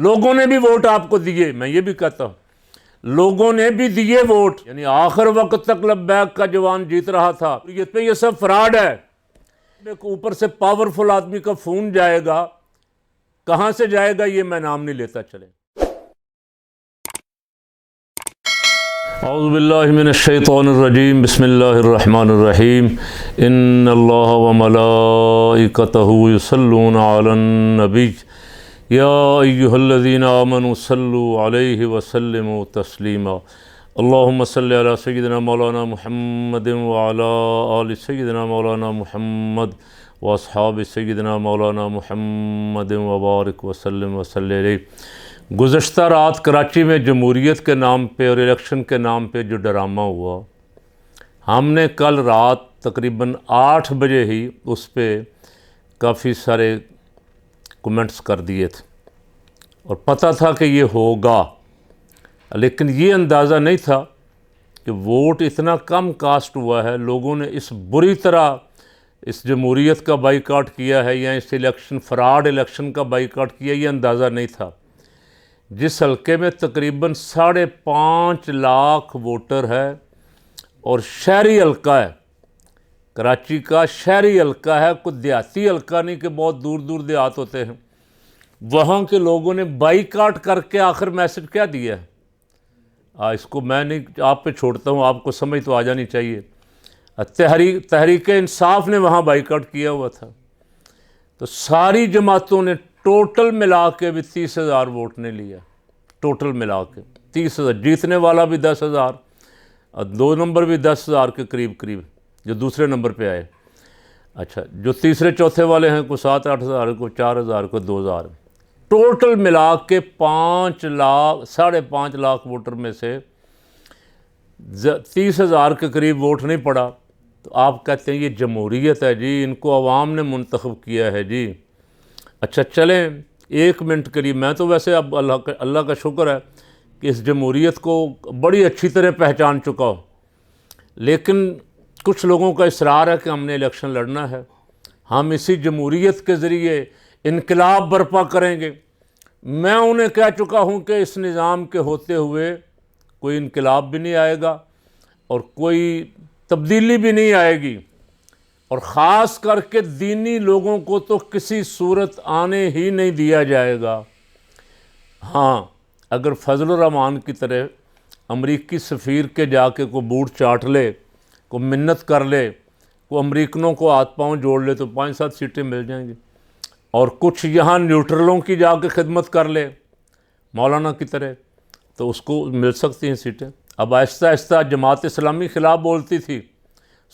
लोगों ने भी वोट आपको दिए, मैं ये भी कहता हूँ लोगों ने भी दिए वोट, यानी आखिर वक्त तक लब्बैक का जवान जीत रहा था। ये सब फ्रॉड है। ऊपर से पावरफुल आदमी का फोन जाएगा, कहां से जाएगा ये मैं नाम नहीं लेता। चले औज़ुबिल्लाहि मिनश्शैतानिर्रजीम बिस्मिल्लाहिर्रहमानिर्रहीम इन्नल्लाह व मलाइकतहु युसल्लूना अलन नबी या अय्युहल्लज़ीना आमनु सल्लु अलैहि व सल्लिमु तस्लीमा अल्लाहुम्मा सल्लि अला सय्यिदिना मौलाना मुहम्मदिन व अला आलि सय्यिदिना मौलाना मुहम्मद व अस्हाबि सय्यिदिना मौलाना मुहम्मदिन व बारिक व सल्लिम व सल्लि अलैहि। गुज़श्ता रात कराची में जमहूरियत के नाम पे और इलेक्शन के नाम पे जो ड्रामा हुआ, हमने कल रात तकरीबन 8 बजे ही उस पर काफ़ी सारे कमेंट्स कर दिए थे और पता था कि ये होगा, लेकिन ये अंदाज़ा नहीं था कि वोट इतना कम कास्ट हुआ है। लोगों ने इस बुरी तरह इस जमहूरियत का बाइकाट किया है या इस इलेक्शन फ्रॉड इलेक्शन का बाइकाट किया, ये अंदाज़ा नहीं था। जिस हल्के में तकरीबन 5.5 लाख वोटर है और शहरी हल्का है, कराची का शहरी हल्का है, कोई देहाती हल्का नहीं कि बहुत दूर दूर देहात होते हैं। वहाँ के लोगों ने बाइकाट करके आखिर मैसेज क्या दिया है, इसको मैं नहीं आप पे छोड़ता हूँ, आपको समझ तो आ जानी चाहिए। तहरीक इंसाफ ने वहाँ बाइकाट किया हुआ था, तो सारी जमातों ने टोटल मिला के भी 30,000 वोट ने लिया। टोटल मिला के 30,000, जीतने वाला भी 10,000 और 2 नंबर भी 10,000 के करीब करीब जो दूसरे नंबर पे आए। अच्छा, जो तीसरे चौथे वाले हैं को 7-8 हज़ार, को 4,000, को 2,000, टोटल मिला के 5.5 लाख वोटर में से 30,000 के करीब वोट नहीं पड़ा। तो आप कहते हैं ये जमहूरियत है जी, इनको अवाम ने मुंतखब किया है जी। अच्छा चलें 1 मिनट के लिए, मैं तो वैसे अब अल्लाह का शुक्र है कि इस जमहूरियत को बड़ी अच्छी तरह पहचान चुका हूँ, लेकिन कुछ लोगों का इसरार है कि हमने इलेक्शन लड़ना है, हम इसी जमहूरियत के ज़रिए इनकलाब बर्पा करेंगे। मैं उन्हें कह चुका हूँ कि इस निज़ाम के होते हुए कोई इनकलाब भी नहीं आएगा और कोई तब्दीली भी नहीं आएगी, और ख़ास करके दीनी लोगों को तो किसी सूरत आने ही नहीं दिया जाएगा। हाँ, अगर फजल रहमान की तरह अमरीकी सफ़ीर के जाके को बूट चाट ले, को मिन्नत कर ले, को अमरीकनों को हाथ पाँव जोड़ ले तो 5-7 सीटें मिल जाएंगी, और कुछ यहाँ न्यूट्रलों की जाके खिदमत कर ले मौलाना की तरह तो उसको मिल सकती हैं सीटें। अब आहिस्ता आहिस्ता जमात इस्लामी ख़िलाफ़ बोलती थी।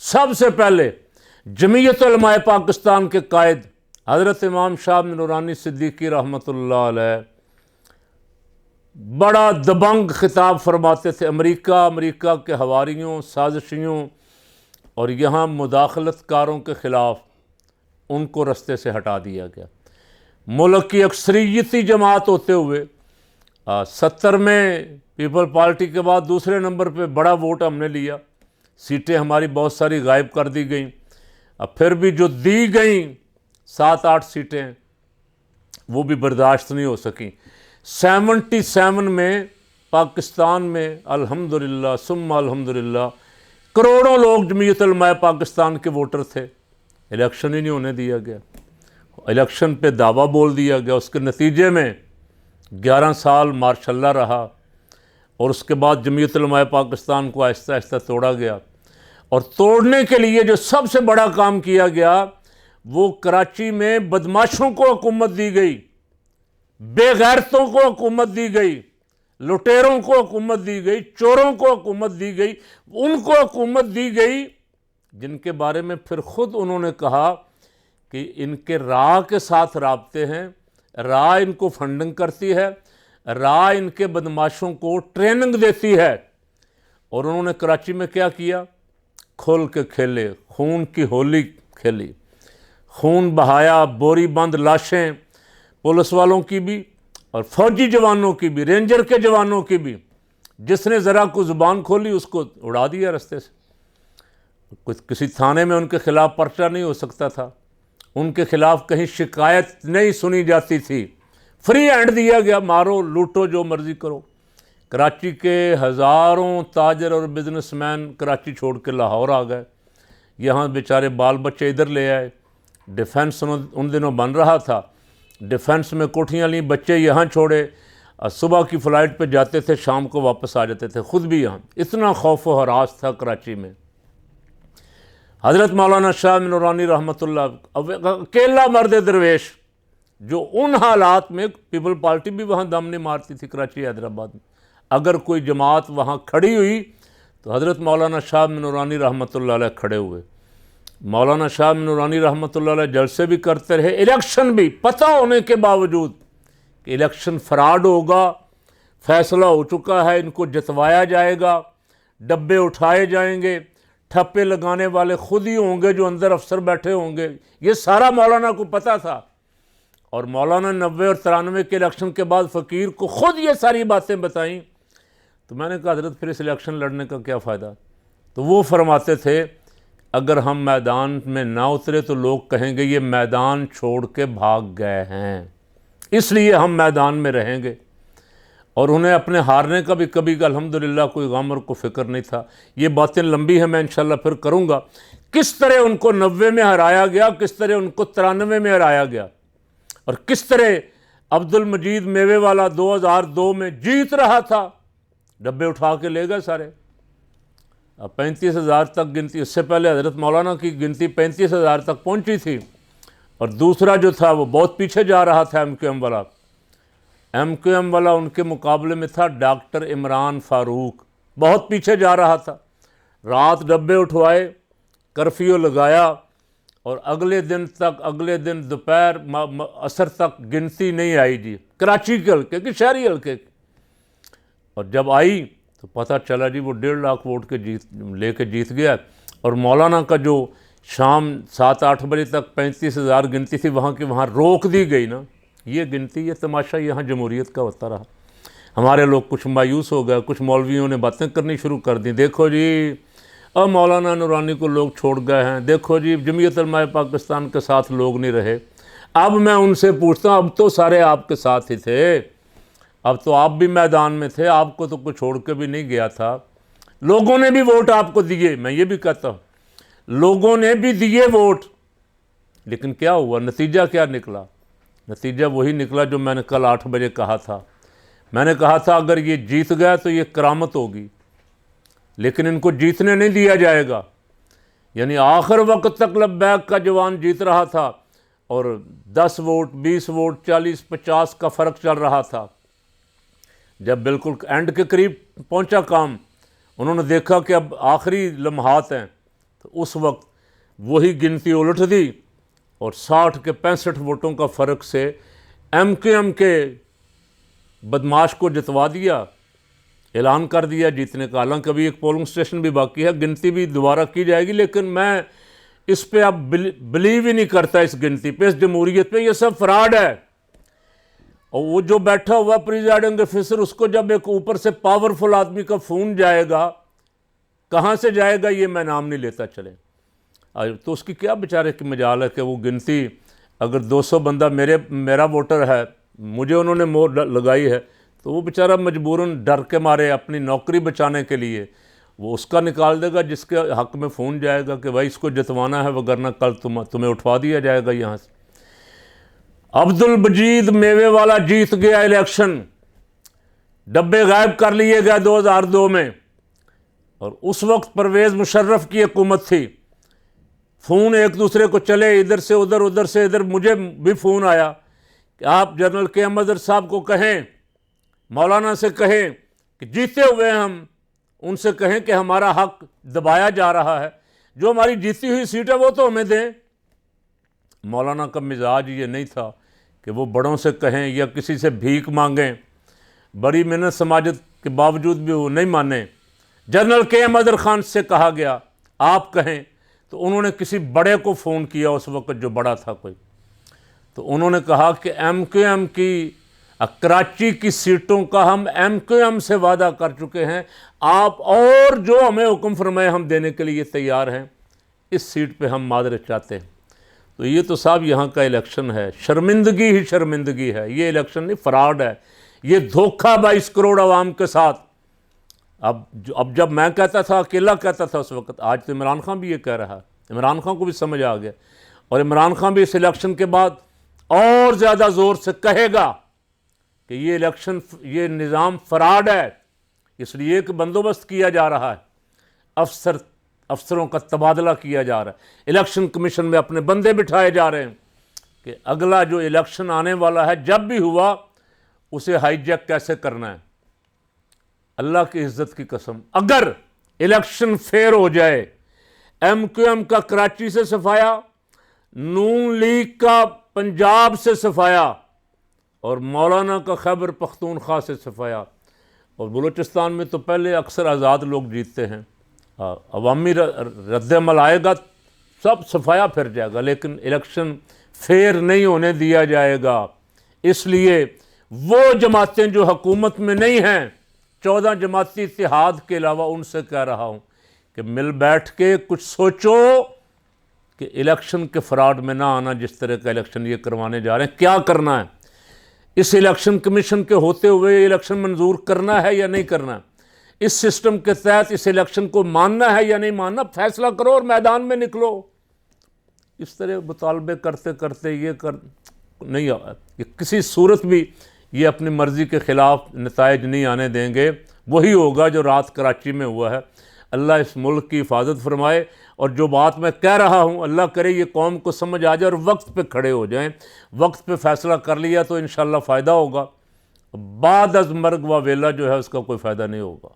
सबसे पहले जमीयत उलमाए पाकिस्तान के कायद हज़रत इमाम शाह नूरानी सिद्दीकी रहमतुल्लाह अलैह बड़ा दबंग खिताब फरमाते थे अमेरिका के हवारियों, साजिशियों और यहाँ मुदाखलतकारों के ख़िलाफ़। उनको रस्ते से हटा दिया गया। मुल्क की अक्सरियती जमात होते हुए 70 में पीपल पार्टी के बाद दूसरे नंबर पे बड़ा वोट हमने लिया, सीटें हमारी बहुत सारी गायब कर दी गई। अब फिर भी जो दी गई 7-8 सीटें वो भी बर्दाश्त नहीं हो सकी। 77 में पाकिस्तान में अल्हम्दुलिल्लाह सुम्मा अल्हम्दुलिल्लाह करोड़ों लोग जमीयत उलमाए पाकिस्तान के वोटर थे, इलेक्शन ही नहीं होने दिया गया। इलेक्शन पे दावा बोल दिया गया, उसके नतीजे में 11 साल मार्शल्ला रहा और उसके बाद जमीयत उलमाए पाकिस्तान को आहिस्ता आहिस्ता तोड़ा गया। और तोड़ने के लिए जो सबसे बड़ा काम किया गया वो कराची में बदमाशों को हुकूमत दी गई, बेगैरतों को हुकूमत दी गई, लुटेरों को हुकूमत दी गई, चोरों को हुकूमत दी गई, उनको हुकूमत दी गई जिनके बारे में फिर ख़ुद उन्होंने कहा कि इनके राह के साथ राब्ते हैं, राह इनको फंडिंग करती है, राह इनके बदमाशों को ट्रेनिंग देती है। और उन्होंने कराची में क्या किया, खुल के खेले, खून की होली खेली, खून बहाया, बोरी बंद लाशें पुलिस वालों की भी और फौजी जवानों की भी, रेंजर के जवानों की भी। जिसने ज़रा को ज़ुबान खोली उसको उड़ा दिया रास्ते से। कुछ किसी थाने में उनके ख़िलाफ़ पर्चा नहीं हो सकता था, उनके ख़िलाफ़ कहीं शिकायत नहीं सुनी जाती थी, फ्री हैंड दिया गया, मारो लूटो जो मर्ज़ी करो। कराची के हज़ारों ताजर और बिजनेसमैन कराची छोड़ के लाहौर आ गए, यहाँ बेचारे बाल बच्चे इधर ले आए। डिफेंस उन दिनों बन रहा था, डिफेंस में कोठियाँ ली, बच्चे यहाँ छोड़े, सुबह की फ़्लाइट पे जाते थे, शाम को वापस आ जाते थे, ख़ुद भी यहाँ। इतना खौफ व हरास था कराची में। हज़रत मौलाना शाह नूरानी रहमतुल्लाह अकेला मर्द दरवेश, जो उन हालात में पीपल पार्टी भी वहाँ दम नहीं मारती थी कराची हैदराबाद में। अगर कोई जमात वहाँ खड़ी हुई तो हज़रत मौलाना शाह नूरानी रहमतुल्लाह अलैह खड़े हुए। मौलाना शाह नूरानी रहमतुल्लाह अलैह जलसे भी करते रहे, इलेक्शन भी पता होने के बावजूद कि इलेक्शन फ्रॉड होगा, फैसला हो चुका है, इनको जितवाया जाएगा, डब्बे उठाए जाएंगे, ठप्पे लगाने वाले खुद ही होंगे जो अंदर अफसर बैठे होंगे, ये सारा मौलाना को पता था। और मौलाना 90 और 93 के इलेक्शन के बाद फ़कीर को खुद ये सारी बातें बताईं। तो मैंने कहा हज़रत फिर इस इलेक्शन लड़ने का क्या फ़ायदा। तो वो फरमाते थे अगर हम मैदान में ना उतरे तो लोग कहेंगे ये मैदान छोड़ के भाग गए हैं, इसलिए हम मैदान में रहेंगे। और उन्हें अपने हारने का भी कभी अल्हम्दुलिल्लाह कोई गम और को फ़िक्र नहीं था। ये बातें लंबी हैं, मैं इंशाल्लाह फिर करूँगा, किस तरह उनको 90 में हराया गया, किस तरह उनको 93 में हराया गया, और किस तरह अब्दुल मजीद मेवे वाला 2002 में जीत रहा था, डब्बे उठा के ले गए सारे। अब 35,000 तक गिनती, इससे पहले हज़रत मौलाना की गिनती 35,000 तक पहुंची थी, और दूसरा जो था वो बहुत पीछे जा रहा था, MQM वाला उनके मुकाबले में था डॉक्टर इमरान फ़ारूक, बहुत पीछे जा रहा था। रात डब्बे उठवाए, कर्फ्यू लगाया, और अगले दिन दोपहर असर तक गिनती नहीं आई जी, कराची के हल्के की, शहरी हल्के की। और जब आई तो पता चला जी वो 1.5 लाख वोट के जीत गया। और मौलाना का जो शाम 7-8 बजे तक 35,000 गिनती थी वहाँ की वहाँ रोक दी गई ना, ये गिनती, ये तमाशा यहाँ जमहूरियत का होता रहा। हमारे लोग कुछ मायूस हो गए, कुछ मौलवियों ने बातें करनी शुरू कर दी, देखो जी अब मौलाना नूरानी को लोग छोड़ गए हैं, देखो जी जमीयत उलमा पाकिस्तान के साथ लोग नहीं रहे। अब मैं उनसे पूछता हूँ, अब तो सारे आपके साथ ही थे, अब तो आप भी मैदान में थे, आपको तो कोई छोड़ के भी नहीं गया था, लोगों ने भी वोट आपको दिए, मैं ये भी कहता हूँ लोगों ने भी दिए वोट, लेकिन क्या हुआ, नतीजा क्या निकला? नतीजा वही निकला जो मैंने कल 8 बजे कहा था। मैंने कहा था अगर ये जीत गया तो ये करामत होगी, लेकिन इनको जीतने नहीं दिया जाएगा। यानी आखिर वक्त तक लब्बैक का जवान जीत रहा था, और 10 वोट 20 वोट 40-50 का फ़र्क चल रहा था। जब बिल्कुल एंड के करीब पहुंचा काम, उन्होंने देखा कि अब आखिरी लम्हात हैं, तो उस वक्त वही गिनती उलट दी, और 60 के 65 वोटों का फ़र्क से MQM के बदमाश को जितवा दिया, ऐलान कर दिया जीतने का। हालांकि अभी एक पोलिंग स्टेशन भी बाकी है, गिनती भी दोबारा की जाएगी, लेकिन मैं इस पे अब बिलीव ही नहीं करता, इस गिनती पे, इस जमहूरियत पे, ये सब फ्रॉड है। और वो जो बैठा हुआ प्रिजाइडिंग ऑफिसर, उसको जब एक ऊपर से पावरफुल आदमी का फ़ोन जाएगा, कहाँ से जाएगा ये मैं नाम नहीं लेता चले, तो उसकी क्या बेचारे की मजाल है कि वो गिनती, अगर 200 बंदा मेरा वोटर है, मुझे उन्होंने मोहर लगाई है, तो वो बेचारा मजबूरन डर के मारे अपनी नौकरी बचाने के लिए वो उसका निकाल देगा जिसके हक में फ़ोन जाएगा कि भाई इसको जितवाना है, वगरना कल तुम्हें उठवा दिया जाएगा यहाँ से। अब्दुल मजीद मेवे वाला जीत गया इलेक्शन, डब्बे गायब कर लिए गए 2002 में, और उस वक्त परवेज़ मुशर्रफ की हुकूमत थी। फ़ोन एक दूसरे को चले, इधर से उधर, उधर से इधर। मुझे भी फ़ोन आया कि आप जनरल के अहमद साहब को कहें, मौलाना से कहें कि जीते हुए हम उनसे कहें कि हमारा हक दबाया जा रहा है, जो हमारी जीती हुई सीट है वो तो हमें दें। मौलाना का मिजाज ये नहीं था कि वो बड़ों से कहें या किसी से भीख मांगें, बड़ी मेहनत समाजत के बावजूद भी वो नहीं माने। जनरल के अहमद खान से कहा गया आप कहें, तो उन्होंने किसी बड़े को फ़ोन किया उस वक्त जो बड़ा था कोई, तो उन्होंने कहा कि MQM की कराची की सीटों का हम MQM से वादा कर चुके हैं, आप और जो हमें हुक्म फरमाए हम देने के लिए तैयार हैं, इस सीट पे हम मादरत चाहते हैं। तो ये तो साहब यहाँ का इलेक्शन है, शर्मिंदगी ही शर्मिंदगी है। ये इलेक्शन नहीं, फ्रॉड है, ये धोखा 22 करोड़ आवाम के साथ। अब जब मैं कहता था, अकेला कहता था उस वक्त, आज तो इमरान खान भी ये कह रहा है, इमरान खान को भी समझ आ गया, और इमरान खान भी इस इलेक्शन के बाद और ज़्यादा ज़ोर से कहेगा कि ये इलेक्शन, ये निज़ाम फ्रॉड है, इसलिए कि बंदोबस्त किया जा रहा है, अफसरों का तबादला किया जा रहा है, इलेक्शन कमीशन में अपने बंदे बिठाए जा रहे हैं कि अगला जो इलेक्शन आने वाला है, जब भी हुआ उसे हाईजैक कैसे करना है। अल्लाह की इज्जत की कसम, अगर इलेक्शन फेयर हो जाए, MQM का कराची से सफाया, नून लीग का पंजाब से सफाया, और मौलाना का खैबर पख्तूनख्वा से सफाया, और बलूचिस्तान में तो पहले अक्सर आज़ाद लोग जीतते हैं, अवामी रद्दमल आएगा, सब सफाया फिर जाएगा, लेकिन इलेक्शन फेयर नहीं होने दिया जाएगा। इसलिए वो जमातें जो हुकूमत में नहीं हैं, 14 जमाती इत्तेहाद के अलावा, उनसे कह रहा हूँ कि मिल बैठ के कुछ सोचो कि इलेक्शन के फ्रॉड में ना आना। जिस तरह का इलेक्शन ये करवाने जा रहे हैं, क्या करना है, इस इलेक्शन कमीशन के होते हुए इलेक्शन मंजूर करना है या नहीं करना है, इस सिस्टम के तहत इस इलेक्शन को मानना है या नहीं मानना, फैसला करो और मैदान में निकलो। इस तरह मुतालबे करते करते ये कर नहीं, ये किसी सूरत भी ये अपनी मर्ज़ी के ख़िलाफ़ नताइज नहीं आने देंगे। वही होगा जो रात कराची में हुआ है। अल्लाह इस मुल्क की हिफाजत फरमाए, और जो बात मैं कह रहा हूँ, अल्लाह करे ये कौम को समझ आ जाए और वक्त पे खड़े हो जाएं। वक्त पे फ़ैसला कर लिया तो इंशाअल्लाह फ़ायदा होगा, बाद अज़ मर्ग व वेला जो है उसका कोई फ़ायदा नहीं होगा।